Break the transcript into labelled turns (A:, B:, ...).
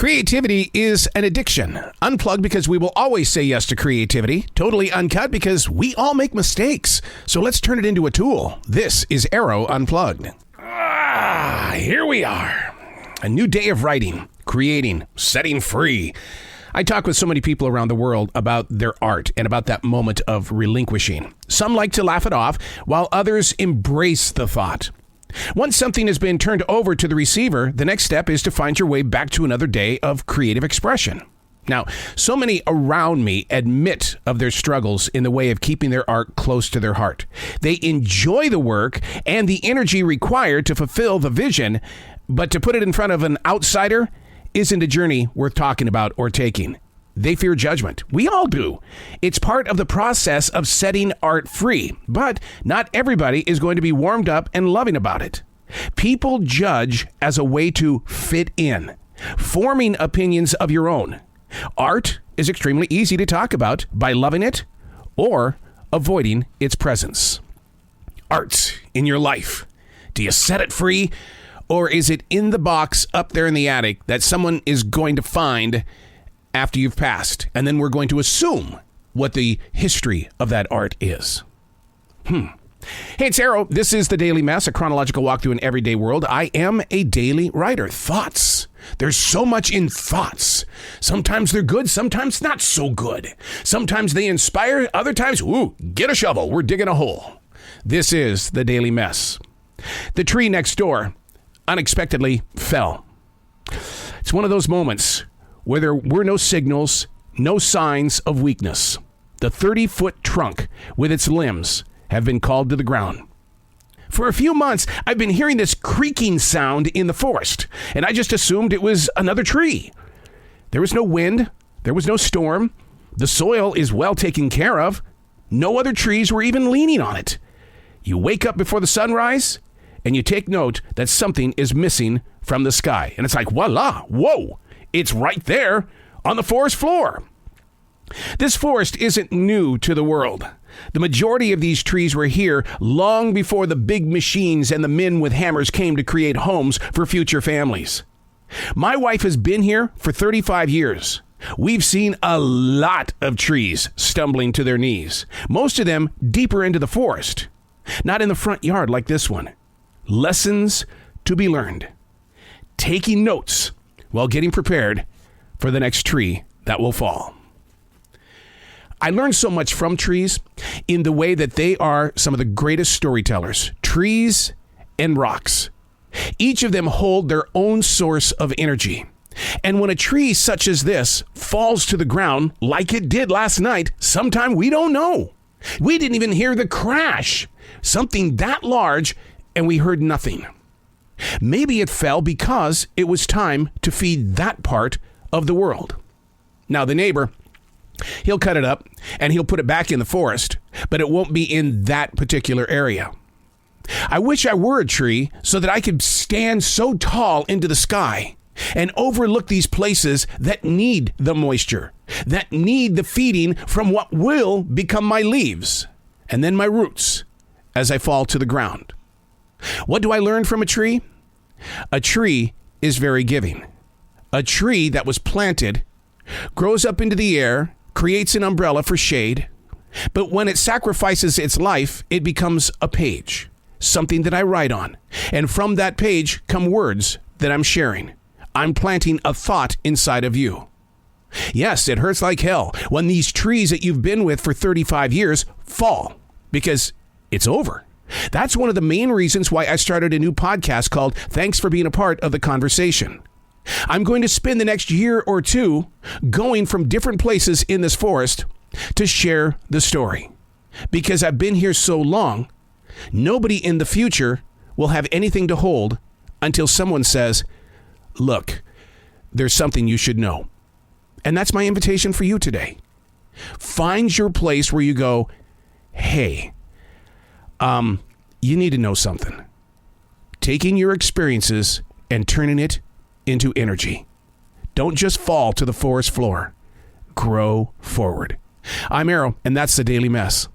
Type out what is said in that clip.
A: Creativity is an addiction. Unplugged because we will always say yes to creativity. Totally uncut because we all make mistakes. So let's turn it into a tool. This is Arroe Unplugged. Here we are. A new day of writing, creating, setting free. I talk with so many people around the world about their art and about that moment of relinquishing. Some like to laugh it off, while others embrace the thought. Once something has been turned over to the receiver, the next step is to find your way back to another day of creative expression. Now, so many around me admit of their struggles in the way of keeping their art close to their heart. They enjoy the work and the energy required to fulfill the vision, but to put it in front of an outsider isn't a journey worth talking about or taking. They fear judgment. We all do. It's part of the process of setting art free, but not everybody is going to be warmed up and loving about it. People judge as a way to fit in, forming opinions of your own. Art is extremely easy to talk about by loving it or avoiding its presence. Art in your life. Do you set it free, or is it in the box up there in the attic that someone is going to find after you've passed, and then we're going to assume what the history of that art is? Hey, it's Arroe. This is The Daily Mess, a chronological walk through an everyday world. I am a daily writer. Thoughts. There's so much in thoughts. Sometimes they're good, sometimes not so good. Sometimes they inspire, other times, get a shovel, we're digging a hole. This is The Daily Mess. The tree next door unexpectedly fell. It's one of those moments where there were no signals, no signs of weakness. The 30-foot trunk with its limbs have been called to the ground. For a few months, I've been hearing this creaking sound in the forest, and I just assumed it was another tree. There was no wind. There was no storm. The soil is well taken care of. No other trees were even leaning on it. You wake up before the sunrise, and you take note that something is missing from the sky. And it's like, voila, whoa. It's right there on the forest floor. This forest isn't new to the world. The majority of these trees were here long before the big machines and the men with hammers came to create homes for future families. My wife has been here for 35 years. We've seen a lot of trees stumbling to their knees, most of them deeper into the forest, not in the front yard like this one. Lessons to be learned. Taking notes while getting prepared for the next tree that will fall. I learned so much from trees in the way that they are some of the greatest storytellers. Trees and rocks. Each of them hold their own source of energy. And when a tree such as this falls to the ground, like it did last night, sometime we don't know. We didn't even hear the crash. Something that large, and we heard nothing. Maybe it fell because it was time to feed that part of the world. Now, the neighbor, he'll cut it up and he'll put it back in the forest, but it won't be in that particular area. I wish I were a tree so that I could stand so tall into the sky and overlook these places that need the moisture, that need the feeding from what will become my leaves and then my roots as I fall to the ground. What do I learn from a tree? A tree is very giving. A tree that was planted grows up into the air, creates an umbrella for shade, but when it sacrifices its life, it becomes a page, something that I write on. And from that page come words that I'm sharing. I'm planting a thought inside of you. Yes, it hurts like hell when these trees that you've been with for 35 years fall, because it's over. That's one of the main reasons why I started a new podcast called Thanks for Being a Part of the Conversation. I'm going to spend the next year or two going from different places in this forest to share the story. Because I've been here so long, nobody in the future will have anything to hold until someone says, look, there's something you should know. And that's my invitation for you today. Find your place where you go, hey, you need to know something. Taking your experiences and turning it into energy. Don't just fall to the forest floor. Grow forward. I'm Arroe, and that's The Daily Mess.